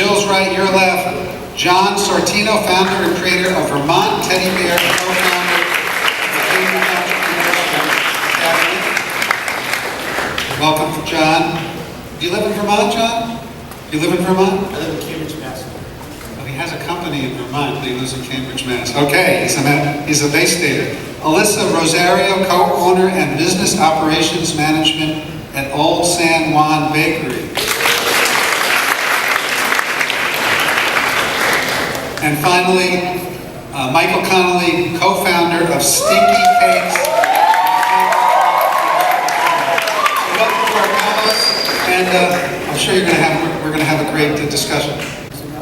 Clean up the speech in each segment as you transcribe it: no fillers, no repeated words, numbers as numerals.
Jill's right, your left. John Sortino, founder and creator of Vermont Teddy Bear, co-founder of the Cambridge Entrepreneurship Academy. Welcome, John. Do you live in Vermont, John? Do you live in Vermont? I live in Cambridge, Mass. Well, he has a company in Vermont, but he lives in Cambridge, Mass. Okay, he's a Bay Stater. Alyssa Rosario, co-owner and business operations management at Old San Juan Bakery. And finally, Mychal Connolly, co-founder of Stinky Cakes. Welcome to our panelists, and I'm sure we're going to have a great discussion.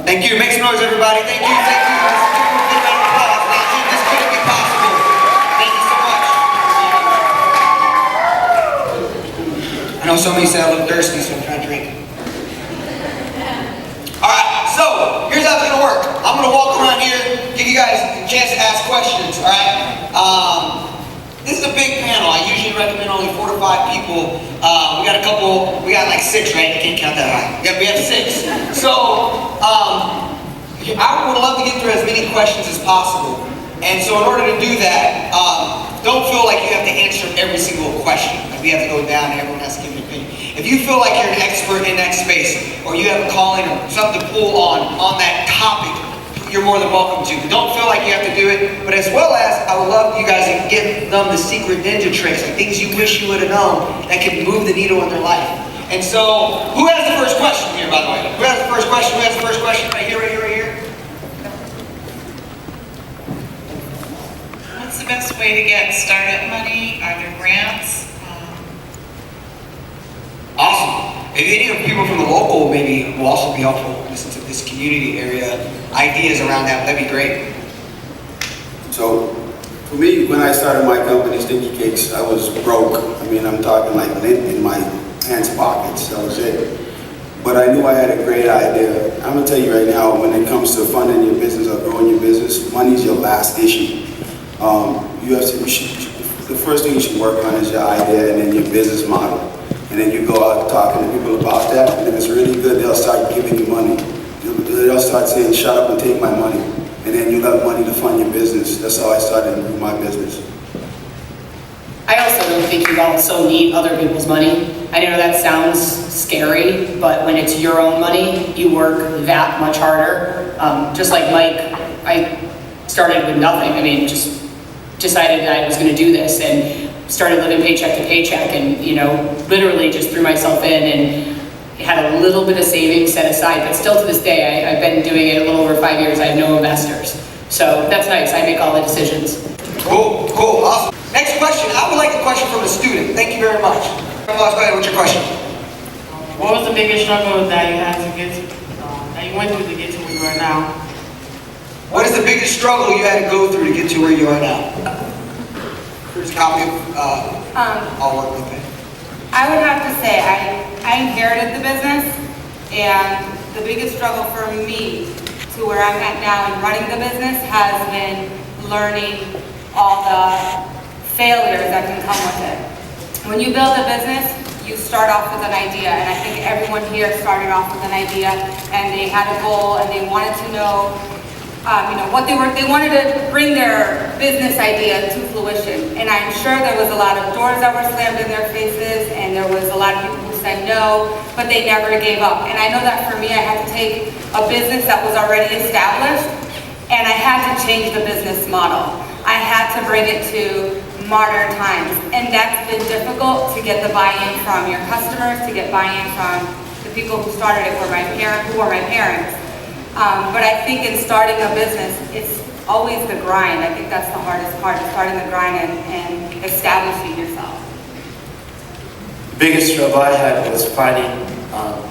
Thank you. Make some noise, everybody. Thank you. Thank you. Let's give them a big round of applause. Without you, this couldn't be possible. Thank you so much. I know some of you said I look thirsty, so I'm trying to drink. All right. So here's how it's going to work. I'm going to walk around here, give you guys a chance to ask questions. All right. This is a big panel. I usually recommend only 4 to 5 people. We got like 6, right? I can't count that high. Yeah, we have 6. So I would love to get through as many questions as possible. And so in order to do that, don't feel like you have to answer every single question. Like we have to go down and everyone has to give an opinion. If you feel like you're an expert in that space, or you have a calling or something to pull on that topic, you're more than welcome to. Don't feel like you have to do it, but as well as, I would love you guys to give them the secret ninja tricks, like things you wish you would have known that can move the needle in their life. And so, who has the first question here, by the way? Who has the first question? Who has the first question? Right here, right here, right here. What's the best way to get startup money? Are there grants? Awesome. If any of the people from the local maybe will also be helpful, listen to this community area, ideas around that, that'd be great. So, for me, when I started my company, Stinky Cakes, I was broke. I mean, I'm talking like lint in my pants pockets, that was it. But I knew I had a great idea. I'm gonna tell you right now, when it comes to funding your business or growing your business, money is your last issue. The first thing you should work on is your idea and then your business model. And then you go out talking to people about that, and if it's really good, they'll start giving you money. They'll start saying, shut up and take my money. And then you'll have money to fund your business. That's how I started to do my business. I also don't think you also need other people's money. I know that sounds scary, but when it's your own money, you work that much harder. Just like Mike, I started with nothing. I mean, just decided that I was going to do this and started living paycheck to paycheck, and literally just threw myself in and had a little bit of savings set aside. But still to this day, I've been doing it a little over 5 years. I have no investors, so that's nice. I make all the decisions. Cool, awesome. Next question. I would like a question from a student. Thank you very much. Go ahead, what's your question? What was the biggest struggle that you had to get to, that you went through to get to where you are now? What is the biggest struggle you had to go through to get to where you are now? Here's a copy of I'll work with it. I would have to say I inherited the business, and the biggest struggle for me to where I'm at now in running the business has been learning all the failures that can come with it. When you build a business, you start off with an idea, and I think everyone here started off with an idea, and they had a goal, and they wanted to know what they wanted to bring their business idea to fruition. And I'm sure there was a lot of doors that were slammed in their faces, and there was a lot of people who said no, but they never gave up. And I know that for me, I had to take a business that was already established, and I had to change the business model. I had to bring it to modern times, and that's been difficult to get the buy-in from your customers, to get buy-in from the people who started it, who were my parents. But I think in starting a business, it's always the grind. I think that's the hardest part, is starting the grind and establishing yourself. The biggest struggle I had was finding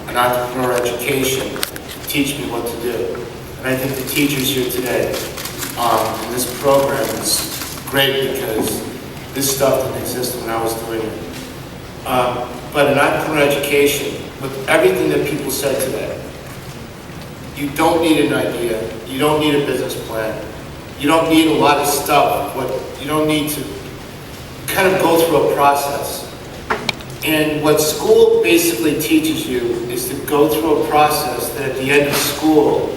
an entrepreneur education to teach me what to do. And I think the teachers here today in this program is great, because this stuff didn't exist when I was doing it. But an entrepreneur education, with everything that people said today, you don't need an idea, you don't need a business plan, you don't need a lot of stuff. What you don't need to kind of go through a process. And what school basically teaches you is to go through a process that at the end of school,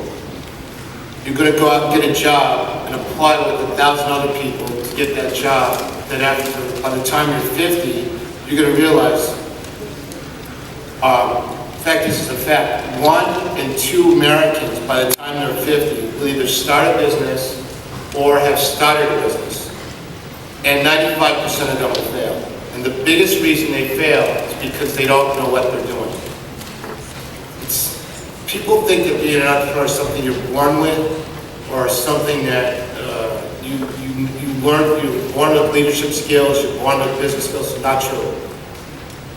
you're going to go out and get a job and apply with 1,000 other people to get that job. Then after, by the time you're 50, you're going to realize, in fact, this is a fact, 1 in 2 Americans by the time they're 50 will either start a business or have started a business. And 95% of them will fail. And the biggest reason they fail is because they don't know what they're doing. People think that being an entrepreneur is something you're born with, or something that you learn. You're born with leadership skills. You're born with business skills. It's not true.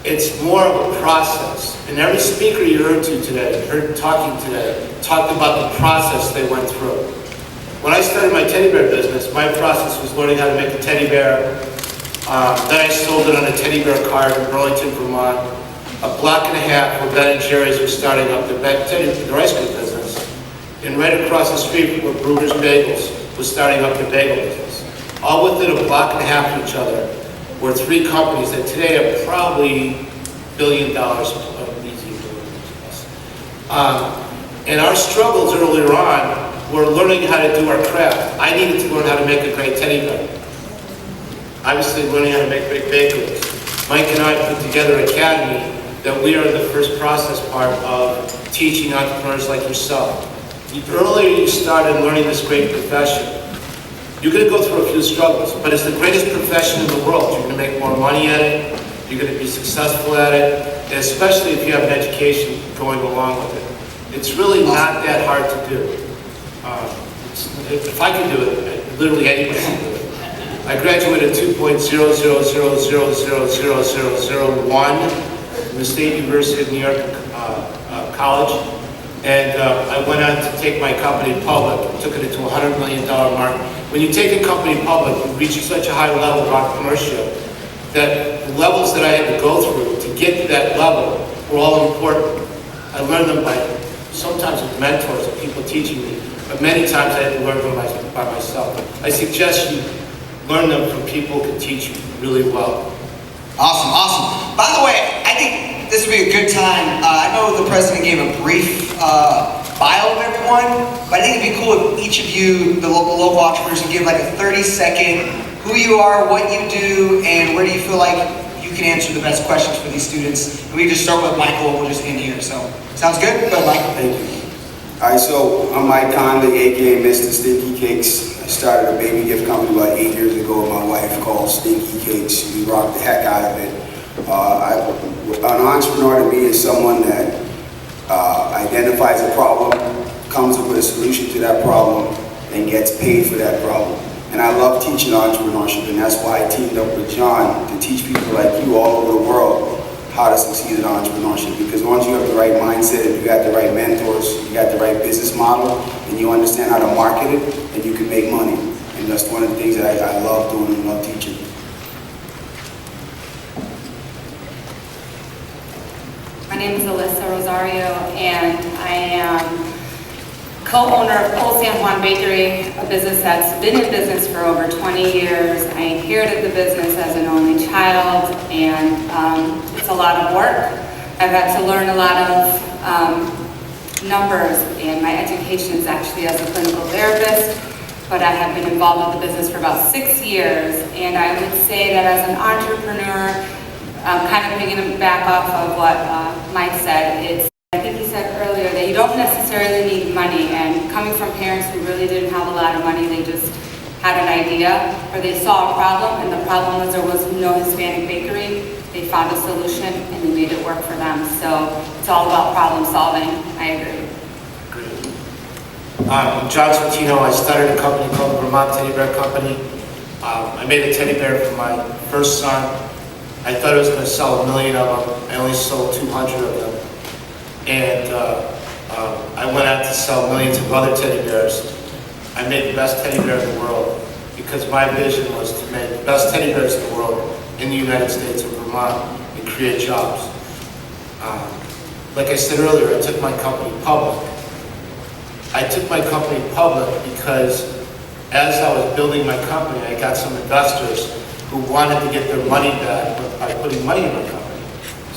It's more of a process. And every speaker you heard talking today, talked about the process they went through. When I started my teddy bear business, my process was learning how to make a teddy bear. Then I sold it on a teddy bear cart in Burlington, Vermont. A block and a half where Ben & Jerry's was starting up their ice cream business. And right across the street where Brugger's Bagels was starting up their bagel business. All within a block and a half of each other were 3 companies that today are probably $1 billion of easy business. And our struggles earlier on were learning how to do our craft. I needed to learn how to make a great teddy bear. Obviously learning how to make great bakeries. Mike and I put together an academy that we are the first process part of teaching entrepreneurs like yourself. The earlier you start in learning this great profession, you're going to go through a few struggles, but it's the greatest profession in the world. You're going to make more money at it, you're going to be successful at it, and especially if you have an education going along with it. It's really not that hard to do. If I can do it, literally anybody can do it. I graduated 2.000000001 from the State University of New York College, and I went on to take my company public and took it into a $100 million market. When you take a company public, you reach such a high level of entrepreneurship that the levels that I had to go through to get to that level were all important. I learned them sometimes with mentors and people teaching me, but many times I had to learn them by myself. I suggest you learn them from people who can teach you really well. Awesome, awesome. By the way, I think this would be a good time. I know the president gave a brief bio of everyone, but I think it'd be cool if each of you, the local entrepreneurs, can give like a 30-second who you are, what you do, and where do you feel like you can answer the best questions for these students. And we just start with Mychal, and we'll just end here. So, sounds good? Go ahead, Mychal. Thank you. All right, so I'm Mike Connolly, aka Mr. Stinky Cakes. I started a baby gift company about 8 years ago with my wife called Stinky Cakes. We rocked the heck out of it. An entrepreneur to me is someone that identifies a problem, comes up with a solution to that problem, and gets paid for that problem. And I love teaching entrepreneurship, and that's why I teamed up with John to teach people like you all over the world how to succeed in entrepreneurship. Because once you have the right mindset, and you got the right mentors, you got the right business model, and you understand how to market it, and you can make money. And that's one of the things that I love doing and love teaching. My name is Alyssa Rosario, and I am co-owner of Old San Juan Bakery, a business that's been in business for over 20 years. I inherited the business as an only child, and it's a lot of work. I've had to learn a lot of numbers, and my education is actually as a clinical therapist, but I have been involved with the business for about 6 years, and I would say that as an entrepreneur, kind of picking back off of what Mike said, I think he said earlier that you don't necessarily need money, and coming from parents who really didn't have a lot of money, they just had an idea, or they saw a problem, and the problem was there was no Hispanic bakery. They found a solution, and they made it work for them. So it's all about problem solving. I agree. I'm John Sortino. I started a company called the Vermont Teddy Bear Company. I made a teddy bear for my first son. I thought I was going to sell 1 million of them. I only sold 200 of them. And I went out to sell millions of other teddy bears. I made the best teddy bear in the world because my vision was to make the best teddy bears in the world in the United States and Vermont and create jobs. Like I said earlier, I took my company public. I took my company public because as I was building my company, I got some investors who wanted to get their money back by putting money in my company.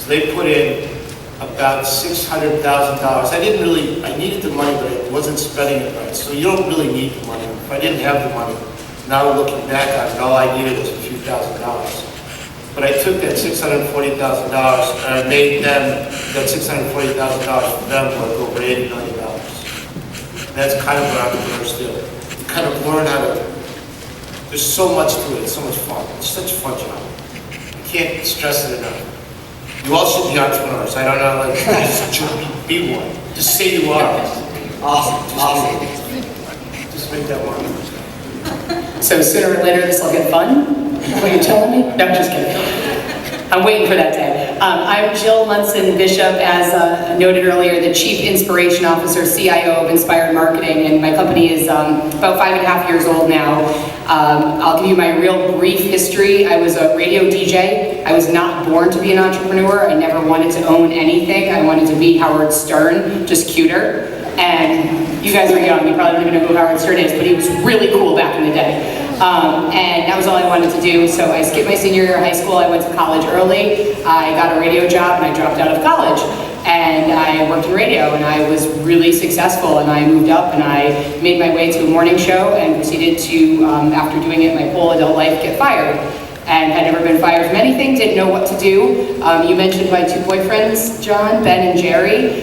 So they put in about $600,000. I needed the money, but I wasn't spending it right. So you don't really need the money. If I didn't have the money, now looking back on it, all I needed was a few $1,000s. But I took that $640,000 and I made them, that $640,000 for them worth over $80 million. And that's kind of what entrepreneurs do. You kind of learn how to, there's so much to it, it's so much fun. It's such a fun job. I can't stress it enough. You all should be entrepreneurs. I don't know, like, just be one. Just say you are. Awesome. Just make that one. So sooner or later, this will get fun? What are you telling me? No, I'm just kidding. I'm waiting for that day. I'm Jill Munson Bishop, as noted earlier, the Chief Inspiration Officer, CIO of Inspired Marketing, and my company is about 5.5 years old now. I'll give you my real brief history. I was a radio DJ. I was not born to be an entrepreneur. I never wanted to own anything. I wanted to be Howard Stern, just cuter. And you guys are young, you probably don't even know who Howard Stern is, but he was really cool back in the day. And that was all I wanted to do. So I skipped my senior year of high school. I went to college early. I got a radio job and I dropped out of college. And I worked in radio and I was really successful, and I moved up and I made my way to a morning show and proceeded to, after doing it my whole adult life, get fired. And had never been fired from anything, didn't know what to do. You mentioned my two boyfriends, John, Ben and Jerry.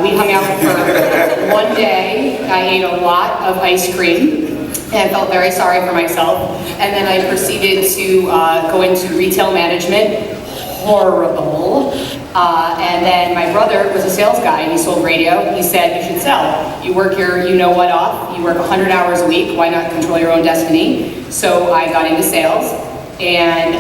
We hung out for one day. I ate a lot of ice cream and felt very sorry for myself. And then I proceeded to go into retail management. Horrible. And then my brother was a sales guy. He sold radio. He said, you should sell. You work your you-know-what off. You work 100 hours a week. Why not control your own destiny? So I got into sales. And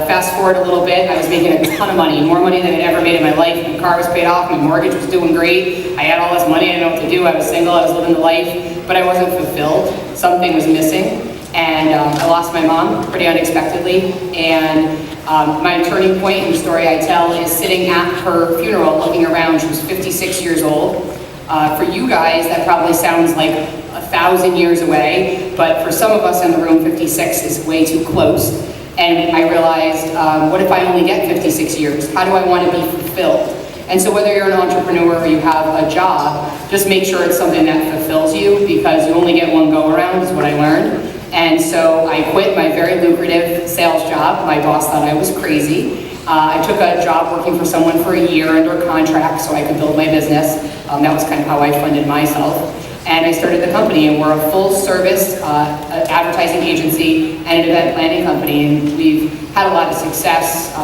fast forward a little bit, I was making a ton of money, more money than I'd ever made in my life. My car was paid off, my mortgage was doing great. I had all this money, I didn't know what to do. I was single, I was living the life, but I wasn't fulfilled. Something was missing. And I lost my mom pretty unexpectedly. And my turning point in the story I tell is sitting at her funeral, looking around. She was 56 years old. For you guys, that probably sounds like 1,000 years away, but for some of us in the room, 56 is way too close. And I realized, what if I only get 56 years? How do I want to be fulfilled? And so whether you're an entrepreneur or you have a job, just make sure it's something that fulfills you, because you only get one go around, is what I learned. And so I quit my very lucrative sales job. My boss thought I was crazy. I took a job working for someone for a year under contract so I could build my business. That was kind of how I funded myself. And I started the company, and we're a full-service advertising agency and an event planning company, and we've had a lot of success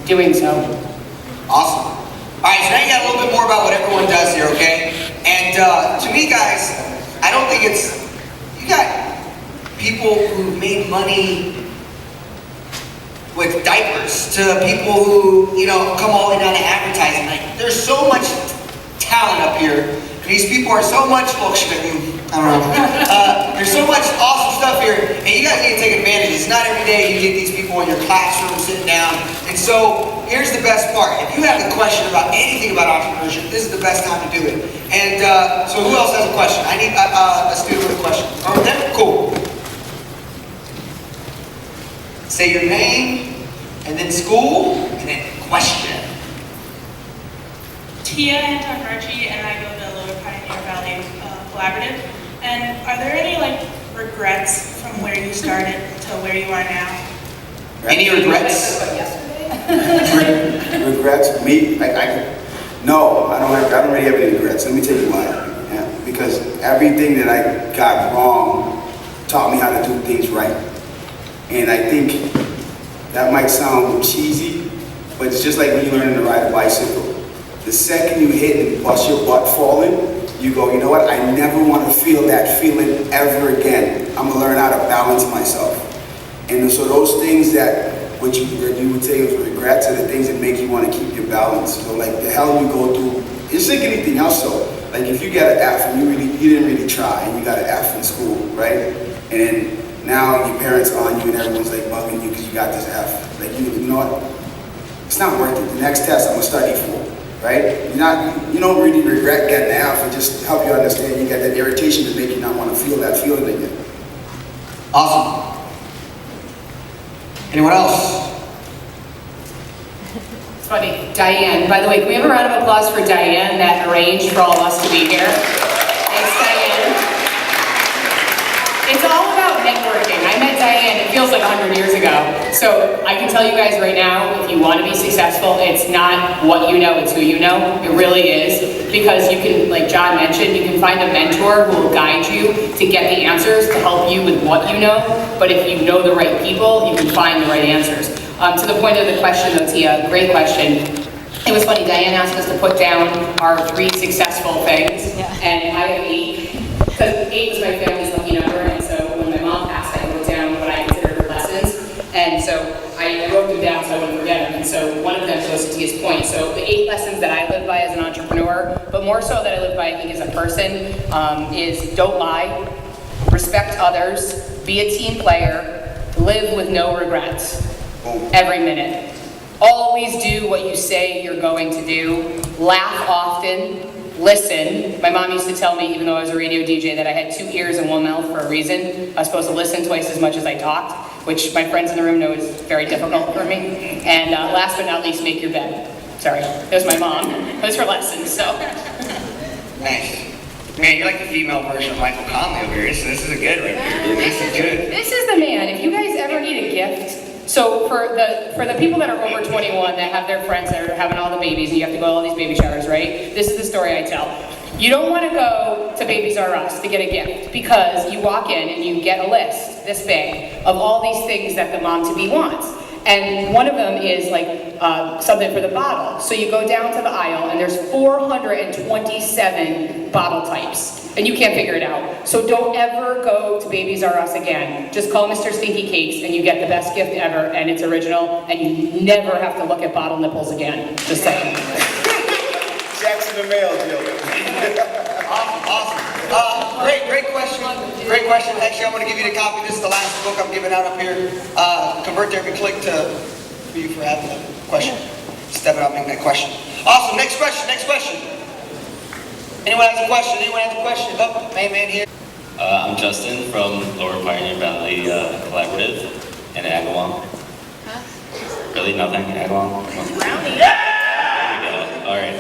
doing so. Awesome. All right, so now you got a little bit more about what everyone does here, okay? And to me, guys, I don't think it's, you got people who made money with diapers to people who, you know, come all the way down to advertising. Like, there's so much talent up here. These people are so much, I don't know. There's so much awesome stuff here, and you guys need to take advantage. It's not every day you get these people in your classroom sitting down. And so, here's the best part. If you have a question about anything about entrepreneurship, this is the best time to do it. And so who else has a question? I need a student with a question. All right, then? Cool. Say your name, and then school, and then question. Tia Antonarchi, and I go to the Lower Pioneer Valley Collaborative. And are there any regrets from where you started to where you are now? Any regrets? Regrets? Me? No, I don't really have any regrets. Let me tell you why. Yeah, because everything that I got wrong taught me how to do things right. And I think that might sound cheesy, but it's just like when you learn to ride a bicycle. The second you hit and bust your butt falling, you go, you know what, I never want to feel that feeling ever again. I'm going to learn how to balance myself. And so those things that you would say was regrets are the things that make you want to keep your balance. So like the hell you go through, it's like anything else though. Like if you get an F and you didn't really try and you got an F in school, right? And then now your parents are on you and everyone's like bugging you because you got this F. Like you know what, it's not worth it. The next test I'm going to study for. Right? You don't really regret getting an F, it just help you understand you got that irritation to make you not want to feel that feeling again. Awesome. Anyone else? funny. Diane, by the way, can we have a round of applause for Diane that arranged for all of us to be here? Thanks, Diane. It's all about networking. I met Diane, it feels like 100 years ago. So I can tell you guys right now, if you want to be successful, it's not what you know, it's who you know. It really is. Because you can, like John mentioned, you can find a mentor who will guide you to get the answers, to help you with what you know. But if you know the right people, you can find the right answers. To the point of the question though, Tia, great question. It was funny, Diane asked us to put down our 3 successful things, and I have 8. Because 8 was my family's lucky number, and so when my mom passed, I wrote down what I considered her lessons. And so I wrote them down so I wouldn't forget them. And so one of them goes to Tia's point. So the 8 lessons that I live by as an entrepreneur, but more so that I live by, I think, as a person, is don't lie, respect others, be a team player, live with no regrets every minute. Always do what you say you're going to do. Laugh often. Listen. My mom used to tell me, even though I was a radio DJ, that I had 2 ears and 1 mouth for a reason. I was supposed to listen twice as much as I talked, which my friends in the room know is very difficult for me. And last but not least, make your bed. Sorry, that was my mom. That was her lesson, so. Nice. Man, you're like the female version of Mychal Connolly over here. This is a good right here. This is good. This is the man. If you guys ever need a gift, so for the people that are over 21 that have their friends that are having all the babies and you have to go to all these baby showers, right? This is the story I tell. You don't want to go to Babies R Us to get a gift because you walk in and you get a list this big of all these things that the mom-to-be wants. And one of them is like something for the bottle. So you go down to the aisle and there's 427 bottle types. And you can't figure it out. So don't ever go to Babies R Us again. Just call Mr. Stinky Cakes and you get the best gift ever and it's original and you never have to look at bottle nipples again. Just saying. Checks in the mail, Jill. Awesome. Great question. Great question. Actually, I'm going to give you the copy. This is the last book I'm giving out up here. Convert there and click to for you for having the question. Stepping up, making that question. Awesome. Next question. Anyone has a question? Oh, man here. I'm Justin from Lower Pioneer Valley Collaborative in Agawam. Really? Nothing? Agawam? There we go. All right.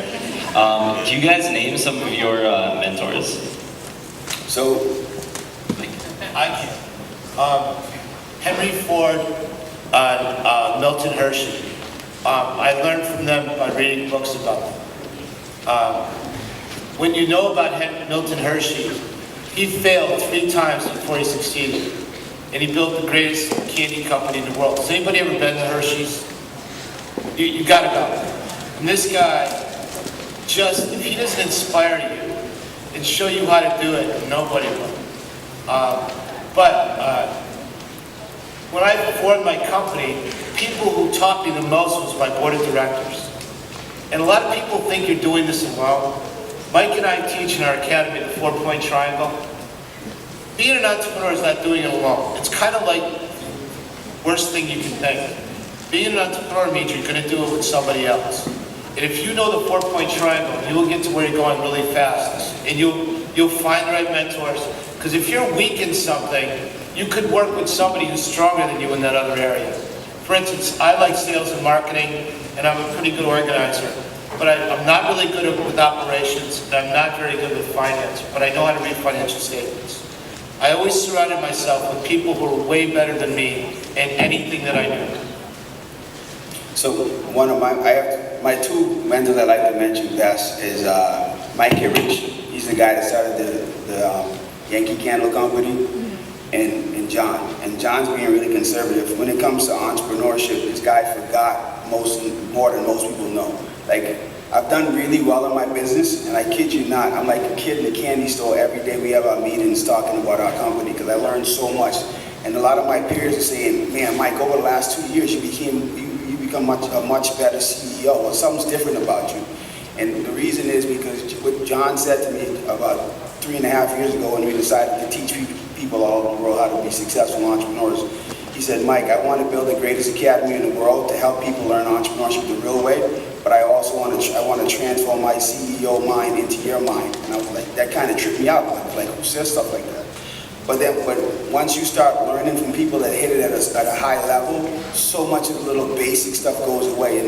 Can you guys name some of your mentors? So, I can. Henry Ford, Milton Hershey. I learned from them by reading books about them. When you know about Milton Hershey, he failed 3 times before he succeeded. And he built the greatest candy company in the world. Has anybody ever been to Hershey's? You gotta go. And this guy, just, if he doesn't inspire you and show you how to do it, nobody will. When I formed my company, people who taught me the most was my board of directors. And a lot of people think you're doing this alone. Mike and I teach in our academy the 4-point triangle. Being an entrepreneur is not doing it alone. It's kind of like the worst thing you can think. Being an entrepreneur means you're going to do it with somebody else. And if you know the 4-point triangle, you will get to where you're going really fast. And you'll find the right mentors. Because if you're weak in something, you could work with somebody who's stronger than you in that other area. For instance, I like sales and marketing, and I'm a pretty good organizer. But I'm not really good with operations, and I'm not very good with finance, but I know how to read financial statements. I always surrounded myself with people who were way better than me in anything that I knew. So I have my 2 mentors I like to mention best is Mike Rich. He's the guy that started the Yankee Candle Company, and John. And John's being really conservative. When it comes to entrepreneurship, this guy forgot more than most people know. Like, I've done really well in my business, and I kid you not, I'm like a kid in the candy store. Every day we have our meetings talking about our company because I learned so much. And a lot of my peers are saying, man, Mike, over the last 2 years, you become a much better CEO, or something's different about you. And the reason is because what John said to me about 3.5 years ago when we decided to teach people all over the world how to be successful entrepreneurs. He said, Mike, I want to build the greatest academy in the world to help people learn entrepreneurship the real way, but I also want to transform my CEO mind into your mind. And I was like, that kind of tripped me out. Like, who says stuff like that? But once you start learning learning from people that hit it at a high level, so much of the little basic stuff goes away,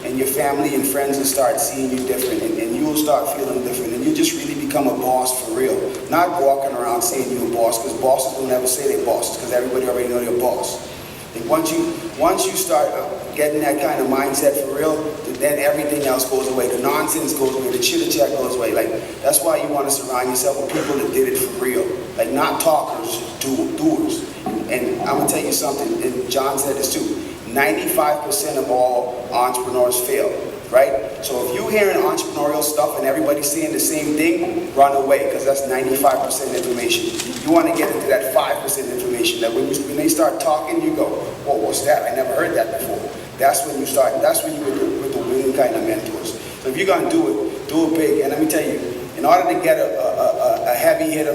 and your family and friends will start seeing you different, and you will start feeling different, and you just really become a boss for real. Not walking around saying you're a boss, because bosses don't ever say they're bosses, because everybody already know they're a boss. And once you start getting that kind of mindset for real, then everything else goes away. The nonsense goes away. The chitter-chat goes away. Like, that's why you want to surround yourself with people that did it for real. Like, not talkers, doers. And I'm going to tell you something, and John said this too, 95% of all entrepreneurs fail, right? So if you're hearing entrepreneurial stuff and everybody's saying the same thing, run away, because that's 95% information. You want to get into that 5% information, that when they start talking, you go, whoa, what's that? I never heard that before. That's when you start, that's when you with the winning kind of mentors. So if you're going to do it big. And let me tell you, in order to get a heavy hitter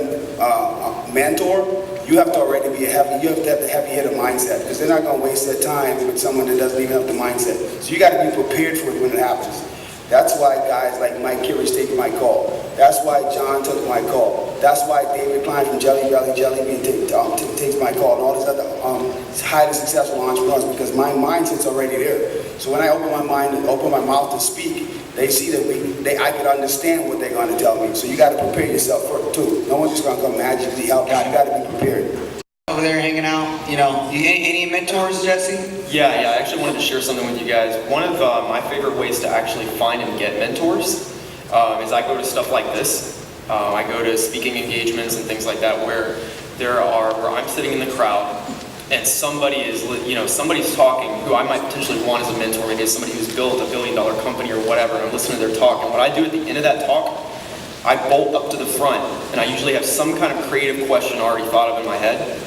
mentor, you have to already be have the heavy hitter mindset, because they're not going to waste their time with someone that doesn't even have the mindset. So you got to be prepared for it when it happens. That's why guys like Mike Kirich take my call. That's why John took my call. That's why David Klein from Jelly Belly Jellybean takes my call, and all these other highly successful entrepreneurs, because my mindset's already there. So when I open my mind and open my mouth to speak, they see that I can understand what they're going to tell me. So you got to prepare yourself for it too. No one's just going to come magically help you. You got to be prepared. Over there hanging out, any mentors, Jesse? Yeah, I actually wanted to share something with you guys. One of my favorite ways to actually find and get mentors is I go to stuff like this. I go to speaking engagements and things like that where where I'm sitting in the crowd and somebody is, somebody's talking who I might potentially want as a mentor. Maybe it's somebody who's built $1 billion company or whatever, and I'm listening to their talk. And what I do at the end of that talk, I bolt up to the front, and I usually have some kind of creative question already thought of in my head.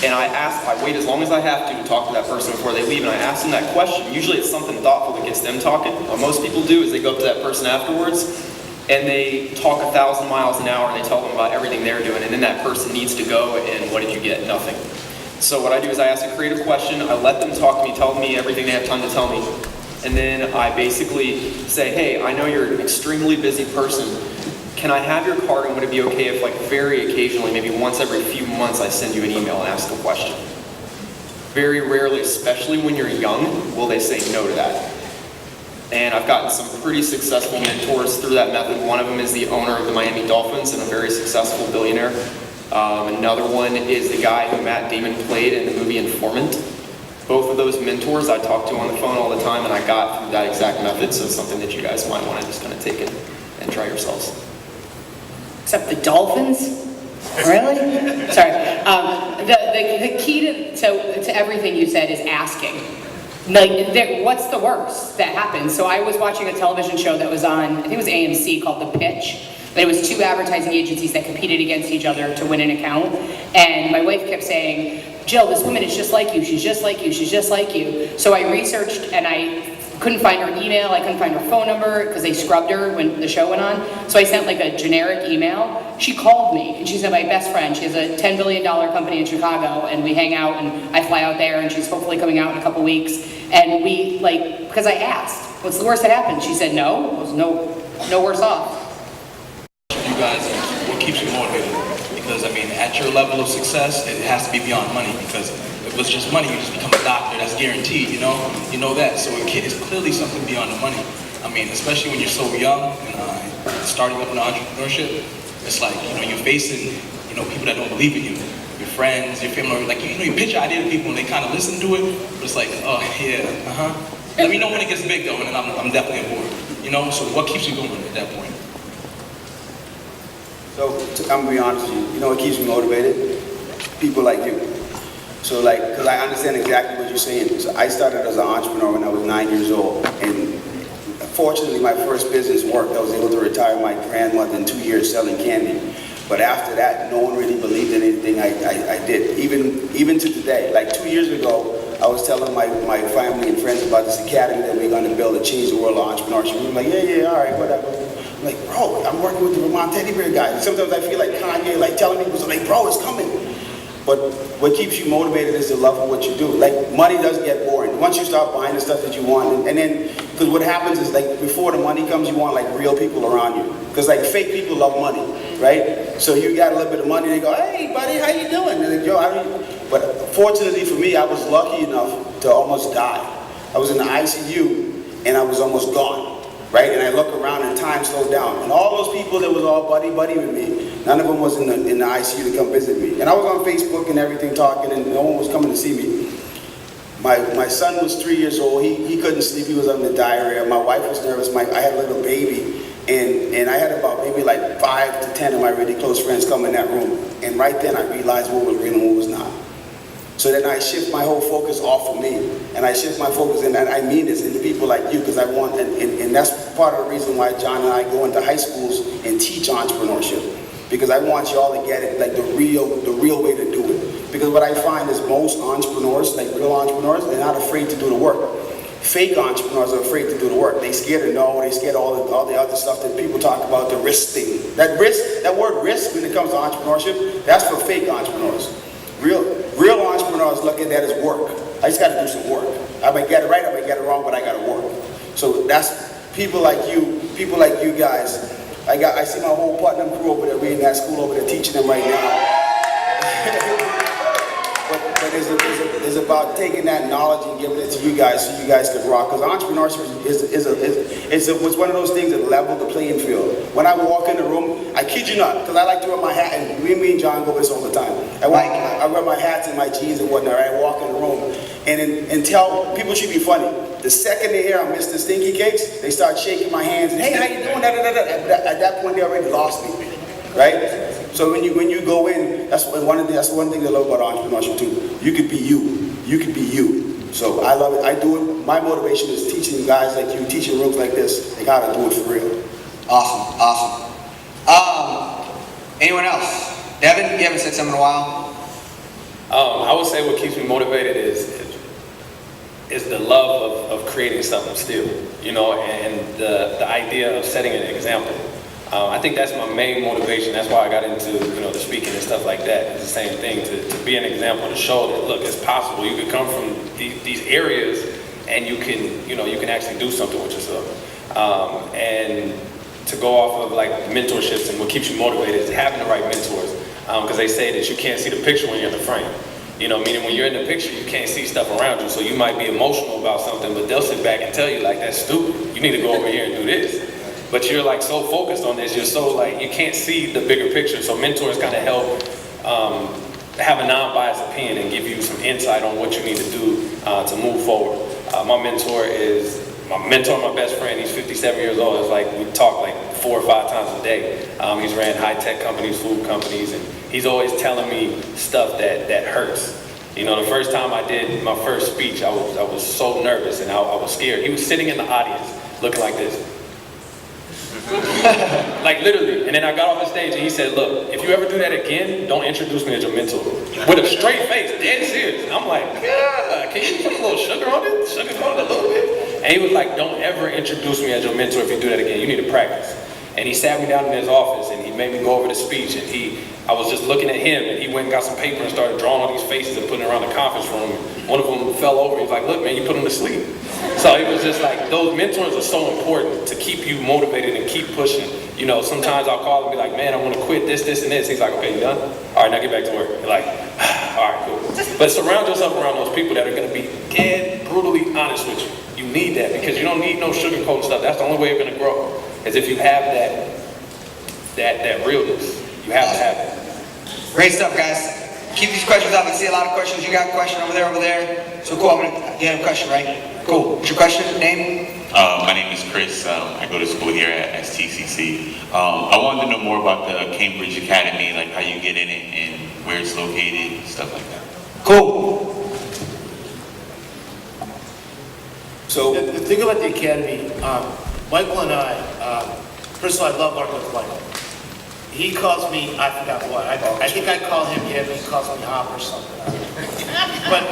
And I wait as long as I have to talk to that person before they leave, and I ask them that question. Usually it's something thoughtful that gets them talking. What most people do is they go up to that person afterwards, and they talk 1,000 miles an hour, and they tell them about everything they're doing, and then that person needs to go, and what did you get? Nothing. So what I do is I ask a creative question, I let them talk to me, tell me everything they have time to tell me, and then I basically say, hey, I know you're an extremely busy person. Can I have your card, and would it be okay if, like, very occasionally, maybe once every few months, I send you an email and ask a question? Very rarely, especially when you're young, will they say no to that. And I've gotten some pretty successful mentors through that method. One of them is the owner of the Miami Dolphins and a very successful billionaire. Another one is the guy who Matt Damon played in the movie Informant. Both of those mentors I talk to on the phone all the time, and I got through that exact method, so it's something that you guys might want to just kind of take it and try yourselves. Except the Dolphins? Really? Sorry. The key to everything you said is asking. Like, what's the worst that happens? So I was watching a television show that was on, I think it was AMC, called The Pitch. But it was 2 advertising agencies that competed against each other to win an account. And my wife kept saying, Jill, this woman is just like you. She's just like you. She's just like you. So I researched, and I couldn't find her email. I couldn't find her phone number because they scrubbed her when the show went on. So I sent like a generic email. She called me, and she said, my best friend, she has a $10 billion company in Chicago, and we hang out, and I fly out there, and she's hopefully coming out in a couple weeks. And we, because I asked, what's the worst that happened? She said no. It was no worse off. You guys, what keeps you motivated? Because, at your level of success, it has to be beyond money, because if it's just money, you just become a doctor, that's guaranteed, you know that, so it's clearly something beyond the money. Especially when you're so young, and starting up in entrepreneurship, it's like, you're facing, people that don't believe in you, your friends, your family, you pitch your idea to people and they kind of listen to it, but it's like, oh, yeah, Let me know when it gets big though, and then I'm definitely on board, so what keeps you going at that point? So, I'm going to be honest with you, what keeps me motivated? People like you. So because I understand exactly what you're saying. So I started as an entrepreneur when I was 9 years old, and fortunately my first business worked. I was able to retire my grandmother in 2 years selling candy. But after that, no one really believed in anything I did, even to today. Like 2 years ago, I was telling my family and friends about this academy that we're going to build to change the world of entrepreneurship. We were like, yeah, all right, whatever. I'm like, bro, I'm working with the Vermont Teddy Bear guy. Sometimes I feel like Kanye, telling people, like, bro, it's coming. But what keeps you motivated is the love of what you do. Money does get boring. Once you start buying the stuff that you want, and then, because what happens is, before the money comes, you want, real people around you. Because, fake people love money, right? So you got a little bit of money, they go, hey, buddy, how you doing? And they go, But fortunately for me, I was lucky enough to almost die. I was in the ICU and I was almost gone, right? And I look around and time slowed down. And all those people that was all buddy with me, none of them was in the ICU to come visit me. And I was on Facebook and everything talking, and no one was coming to see me. My son was 3 years old. He couldn't sleep. He was under diarrhea. My wife was nervous. I had a little baby. And I had about maybe like 5 to 10 of my really close friends come in that room. And right then I realized what was real and what was not. So then I shift my whole focus off of me. And I shift my focus, and I mean this, into people like you, because I want, and that's part of the reason why John and I go into high schools and teach entrepreneurship. Because I want you all to get it, like the real way to do it. Because what I find is most entrepreneurs, like real entrepreneurs, they're not afraid to do the work. Fake entrepreneurs are afraid to do the work. They scared to know, they scared all the other stuff that people talk about, the risk thing. That word risk, when it comes to entrepreneurship, that's for fake entrepreneurs. Real entrepreneurs look at that as work. I just got to do some work. I might get it right, I might get it wrong, but I got to work. So that's people like you guys. I see my whole Putnam crew over there, reading that school over there, teaching them right now. But it's about taking that knowledge and giving it to you guys so you guys can rock. Because entrepreneurship is one of those things that level the playing field. When I walk in the room, I kid you not, because I like to wear my hat, and me and John go over this all the time. I wear my hats and my jeans and whatnot. I walk in the room and tell people should be funny. The second they hear I'm Mr. Stinky Cakes, they start shaking my hands and, hey, how you doing? At that point, they already lost me, right? So when you go in, that's one thing I love about entrepreneurship too. You could be you. You could be you. So I love it. I do it. My motivation is teaching guys like you, teaching rooms like this, they gotta do it for real. Awesome. Anyone else? Devin, you haven't said something in a while. I would say what keeps me motivated is the love of creating something still, and the idea of setting an example. I think that's my main motivation. That's why I got into the speaking and stuff like that. It's the same thing, to be an example, to show that look, it's possible. You can come from these areas and you can actually do something with yourself. And to go off of like mentorships, and what keeps you motivated is having the right mentors, because they say that you can't see the picture when you're in the frame. Meaning when you're in the picture, you can't see stuff around you. So you might be emotional about something, but they'll sit back and tell you like, that's stupid. You need to go over here and do this. But you're like so focused on this, you're so like, you can't see the bigger picture. So mentors kind of help have a non-biased opinion and give you some insight on what you need to do to move forward. My mentor, my best friend, he's 57 years old. It's like we talk like 4 or 5 times a day. He's ran high-tech companies, food companies, and he's always telling me stuff that hurts. The first time I did my first speech, I was so nervous and I was scared. He was sitting in the audience looking like this. Like literally. And then I got off the stage and he said, look, if you ever do that again, don't introduce me as your mentor. With a straight face, dead serious. And I'm like, God, can you put a little sugar on it? Sugarcoat it a little bit? And he was like, don't ever introduce me as your mentor if you do that again. You need to practice. And he sat me down in his office and he made me go over the speech, and I was just looking at him, and he went and got some paper and started drawing all these faces and putting it around the conference room. One of them fell over. He was like, look, man, you put him to sleep. So it was just like, those mentors are so important to keep you motivated and keep pushing. Sometimes I'll call and be like, man, I want to quit this, and this. He's like, okay, you done? All right, now get back to work. You're like, all right, cool. But surround yourself around those people that are going to be dead brutally honest with you. You need that, because you don't need no sugarcoat stuff. That's the only way you're going to grow, is if you have that realness. You have to have it. Great stuff, guys. Keep these questions up. I see a lot of questions. You got a question over there. So cool. You have a question, right? Cool. What's your question? Name? My name is Chris. I go to school here at STCC. I wanted to know more about the Cambridge Academy, like how you get in it and where it's located, stuff like that. Cool. So the thing about the Academy, Mychal and I, first of all, I love working with Mychal. He calls me, I forgot what, I think I call him Gabby, he calls me Hop or something. But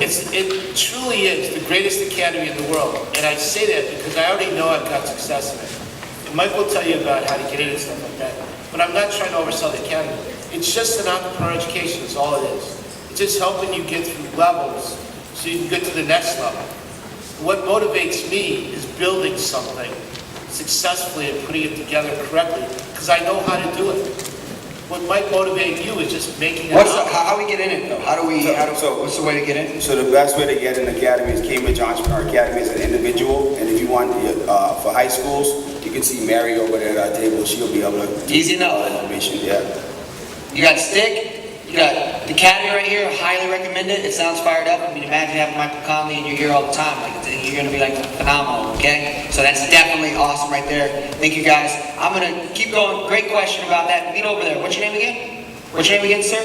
it truly is the greatest academy in the world. And I say that because I already know I've got success in it. And Mike will tell you about how to get in and stuff like that. But I'm not trying to oversell the academy. It's just an entrepreneur education is all it is. It's just helping you get through levels so you can get to the next level. What motivates me is building something successfully and putting it together correctly, because I know how to do it. what might motivate you is just making it. How do we get in it though? What's the way to get in? So the best way to get in the academy is Cambridge Entrepreneur Academy as an individual, and if you want for high schools, you can see Mary over there at our table. She'll be able to Easy enough. Information. Yeah. You got Stick, you got the Academy right here, highly recommend it. It sounds fired up. I mean, imagine having Mychal Connolly in your ear all the time. Like, you're gonna be like phenomenal, okay? So that's definitely awesome right there. Thank you guys. I'm gonna keep going. Great question about that. Meet over there. What's your name again? What's your name again, sir?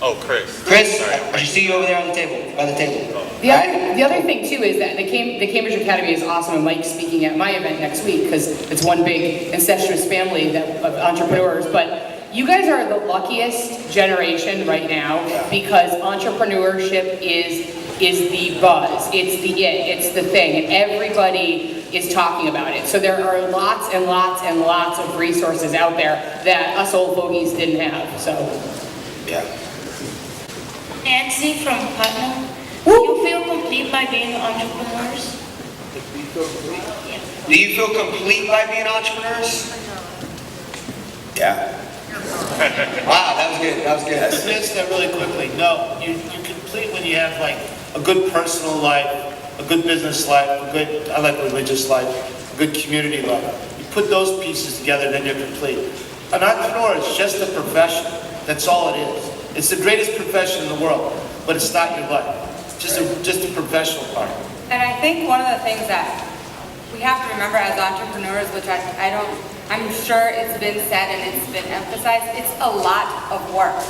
Oh, Chris. Chris, I should see you over there on the table, by the table. The other thing too is that the Cambridge Academy is awesome, and Mike's speaking at my event next week because it's one big incestuous family of entrepreneurs. But you guys are the luckiest generation right now because entrepreneurship is the buzz, it's the thing, and everybody is talking about it. So there are lots and lots and lots of resources out there that us old fogies didn't have. So yeah. Nancy from Putnam. Do you feel complete by being entrepreneurs? Do you feel complete by being entrepreneurs? Yeah. Wow, that was good. That was good. Let's answer that really quickly. No, you're complete when you have like a good personal life, a good business life, I like religious life, a good community life. You put those pieces together, then you're complete. An entrepreneur is just a profession. That's all it is. It's the greatest profession in the world, but it's not your life. Just a professional part. And I think one of the things that we have to remember as entrepreneurs, which I'm sure it's been said and it's been emphasized, it's a lot of work.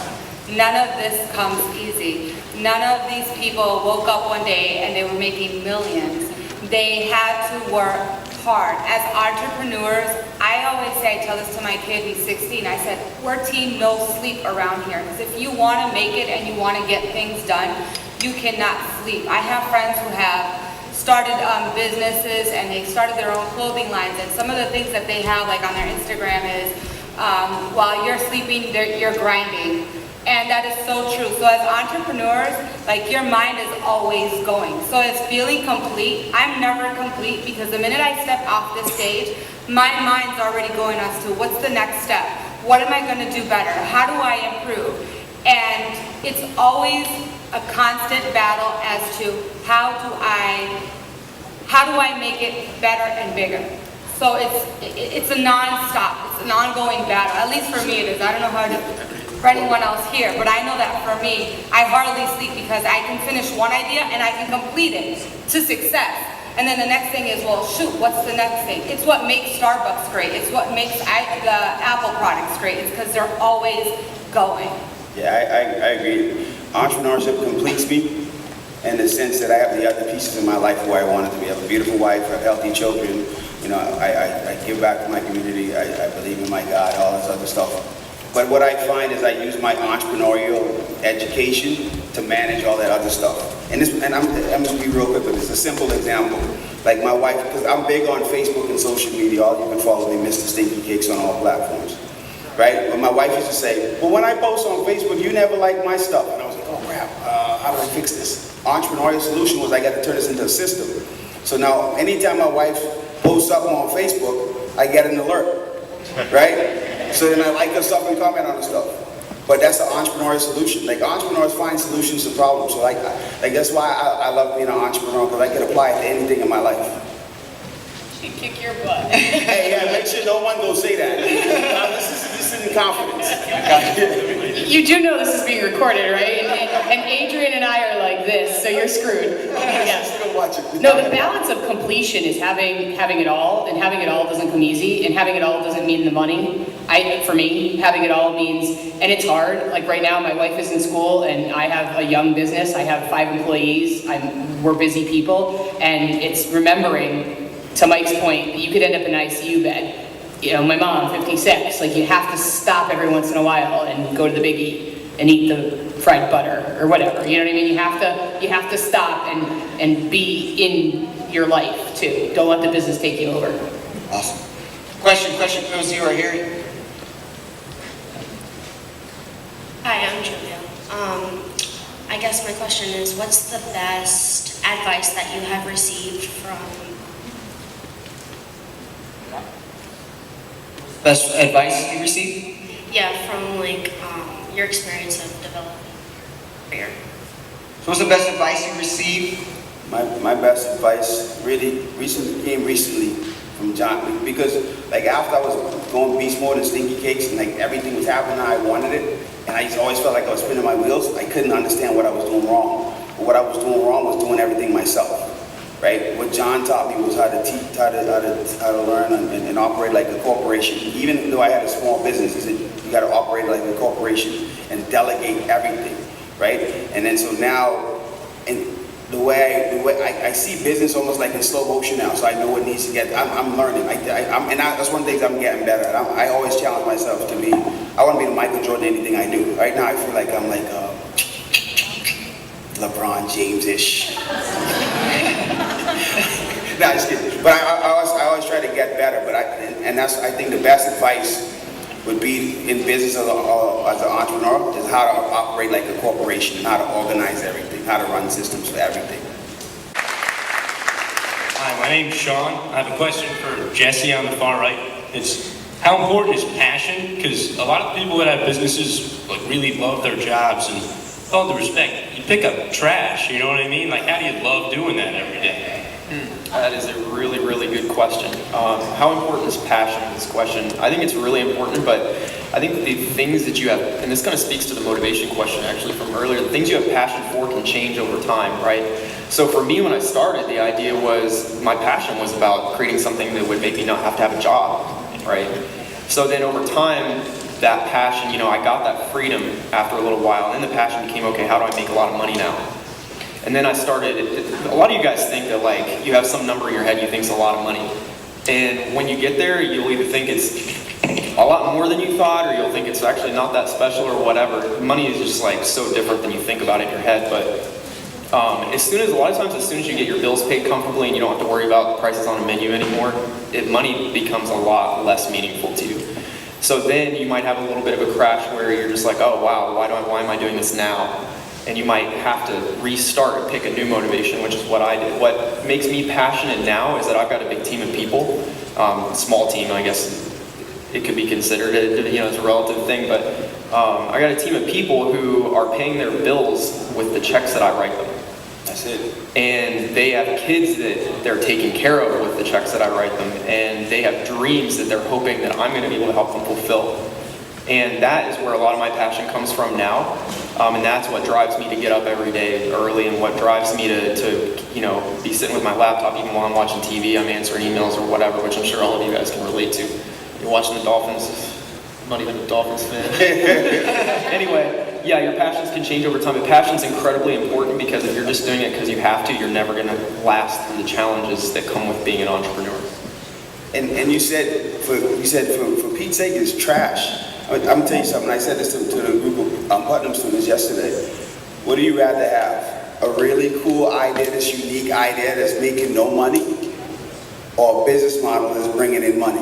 None of this comes easy. None of these people woke up one day and they were making millions. They had to work hard. As entrepreneurs, I always say, I tell this to my kid, he's 16, I said, we're team no sleep around here. Because if you want to make it and you want to get things done, you cannot sleep. I have friends who have started businesses and they started their own clothing lines, and some of the things that they have like on their Instagram is while you're sleeping, you're grinding. And that is so true. So as entrepreneurs, like your mind is always going. So it's feeling complete. I'm never complete because the minute I step off this stage, my mind's already going as to what's the next step? What am I going to do better? How do I improve? And it's always a constant battle as to how do I make it better and bigger. So it's a non-stop, it's an ongoing battle. At least for me it is. I don't know how for anyone else here, but I know that for me, I hardly sleep because I can finish one idea and I can complete it to success. And then the next thing is, well, shoot, what's the next thing? It's what makes Starbucks great. It's what makes the Apple products great. It's because they're always going. Yeah, I agree. Entrepreneurship completes me in the sense that I have the other pieces in my life where I want it to be. I have a beautiful wife, I have healthy children. You know, I give back to my community. I believe in my God, all this other stuff. But what I find is I use my entrepreneurial education to manage all that other stuff. And I'm going to be real quick with this. A simple example. Like my wife, because I'm big on Facebook and social media. All you can follow me, Mr. Stinky Cakes on all platforms. Right? But my wife used to say, well, when I post on Facebook, you never like my stuff. And I was like, oh crap, how do I fix this? Entrepreneurial solution was I got to turn this into a system. So now, anytime my wife posts something on Facebook, I get an alert, right? So then I like her stuff and comment on her stuff. But that's an entrepreneurial solution. Like entrepreneurs find solutions to problems. So like that's why I love being an entrepreneur, because I can apply it to anything in my life. She'd kick your butt. Hey, yeah, make sure no one go say that. This is in confidence. You do know this is being recorded, right? And Adrian and I are like this, so you're screwed. Yes. No, the balance of completion is having it all, and having it all doesn't come easy, and having it all doesn't mean the money. For me, having it all means, and it's hard. Like right now, my wife is in school, and I have a young business. I have 5 employees. We're busy people, and it's remembering, to Mike's point, you could end up in an ICU bed. You know, my mom, 56, like you have to stop every once in a while and go to the Big E and eat the fried butter or whatever. You know what I mean? You have to stop and be in your life too. Don't let the business take you over. Awesome. Question goes to you right here. Hi, I'm Julia. I guess my question is, what's the best advice that you have received from... Best advice you received? Yeah, from like your experience of developing a career. So what's the best advice you received? My best advice came recently from John, because like after I was going beast mode and stinky cakes and like everything was happening how I wanted it, and I always felt like I was spinning my wheels, I couldn't understand what I was doing wrong. But what I was doing wrong was doing everything myself, right? What John taught me was how to teach, how to learn and operate like a corporation. Even though I had a small business, he said you got to operate like a corporation and delegate everything, right? And then so now, and the way I see business almost like in slow motion now, so I know what needs to get. I'm learning. That's one of the things I'm getting better at. I always challenge myself to be. I want to be the Michael Jordan in anything I do. Right now, I feel like I'm like LeBron James-ish. No, just kidding. But I always try to get better. But I think the best advice would be in business as an entrepreneur is how to operate like a corporation, how to organize everything, how to run systems for everything. Hi, my name's Sean. I have a question for Jesse on the far right. It's how important is passion? Because a lot of people that have businesses like really love their jobs, and with all due respect, you pick up trash, you know what I mean? Like, how do you love doing that every day? That is a really, really good question. How important is passion in this question? I think it's really important, but I think the things that you have, and this kind of speaks to the motivation question actually from earlier, the things you have passion for can change over time, right? So for me, when I started, the idea was, my passion was about creating something that would make me not have to have a job, right? So then over time, that passion, I got that freedom after a little while, and then the passion became, okay, how do I make a lot of money now? And then I started, a lot of you guys think that like, you have some number in your head you think is a lot of money. And when you get there, you'll either think it's a lot more than you thought, or you'll think it's actually not that special or whatever. Money is just like so different than you think about it in your head. But a lot of times, as soon as you get your bills paid comfortably and you don't have to worry about the prices on a menu anymore, money becomes a lot less meaningful to you. So then you might have a little bit of a crash where you're just like, oh wow, why am I doing this now? And you might have to restart and pick a new motivation, which is what I did. What makes me passionate now is that I've got a big team of people, small team, I guess it could be considered, it's a relative thing, but I got a team of people who are paying their bills with the checks that I write them. That's it. And they have kids that they're taking care of with the checks that I write them, and they have dreams that they're hoping that I'm going to be able to help them fulfill. And that is where a lot of my passion comes from now. And that's what drives me to get up every day early, and what drives me to be sitting with my laptop even while I'm watching TV, I'm answering emails or whatever, which I'm sure all of you guys can relate to. You're watching the Dolphins, I'm not even a Dolphins fan. Anyway, yeah, your passions can change over time, but passion's incredibly important, because if you're just doing it because you have to, you're never going to last through the challenges that come with being an entrepreneur. And you said for Pete's sake, it's trash. I'm gonna tell you something. I said this to the group of Putnam students yesterday. What do you rather have? A really cool idea, this unique idea that's making no money, or a business model that's bringing in money?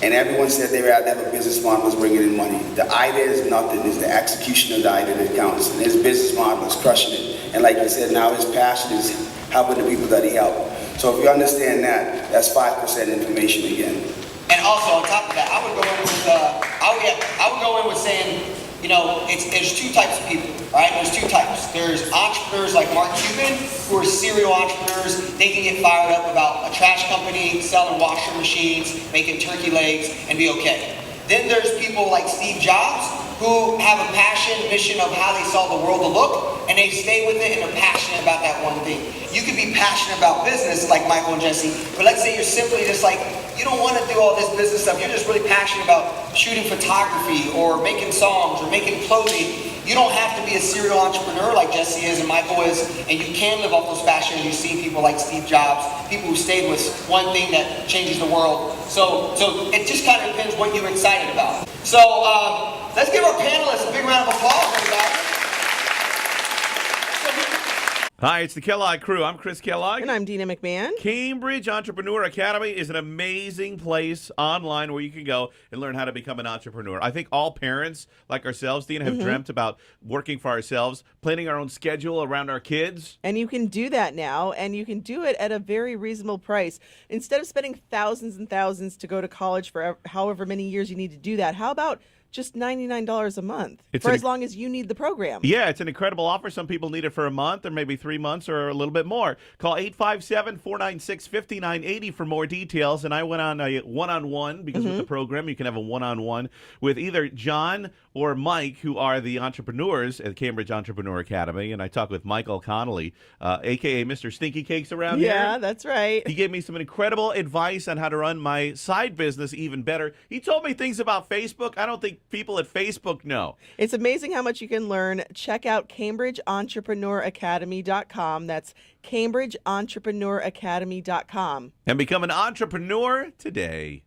And everyone said they rather have a business model that's bringing in money. The idea is nothing. It's the execution of the idea that counts. And his business model is crushing it. And like he said, now his passion is helping the people that he helped. So if you understand that, that's 5% information again. And also on top of that, I would go in with saying, there's two types of people, right? There's two types. There's entrepreneurs like Mark Cuban, who are serial entrepreneurs. They can get fired up about a trash company, selling washer machines, making turkey legs, and be okay. Then there's people like Steve Jobs, who have a passion, mission of how they saw the world to look, and they stay with it, and they're passionate about that one thing. You could be passionate about business like Mychal and Jesse, but let's say you're simply just like, you don't want to do all this business stuff. You're just really passionate about shooting photography or making songs or making clothing. You don't have to be a serial entrepreneur like Jesse is and Mychal is, and you can live off those passions. You've seen people like Steve Jobs, people who stayed with one thing that changes the world. So it just kind of depends what you're excited about. So let's give our panelists a big round of applause, everybody. Hi, it's the Kellogg Crew. I'm Chris Kellogg. And I'm Dina McMahon. Cambridge Entrepreneur Academy is an amazing place online where you can go and learn how to become an entrepreneur. I think all parents like ourselves, Dina, have dreamt about working for ourselves, planning our own schedule around our kids. And you can do that now, and you can do it at a very reasonable price. Instead of spending thousands and thousands to go to college for however many years you need to do that, how about just $99 a month It's for an- as long as you need the program. Yeah, it's an incredible offer. Some people need it for a month or maybe 3 months or a little bit more. Call 857-496-5980 for more details. And I went on a one-on-one because with the program, you can have a one-on-one with either John or Mike, who are the entrepreneurs at Cambridge Entrepreneur Academy. And I talked with Mychal Connolly, a.k.a. Mr. Stinky Cakes around here. Yeah, that's right. He gave me some incredible advice on how to run my side business even better. He told me things about Facebook I don't think people at Facebook know. It's amazing how much you can learn. Check out CambridgeEntrepreneurAcademy.com. That's CambridgeEntrepreneurAcademy.com. And become an entrepreneur today.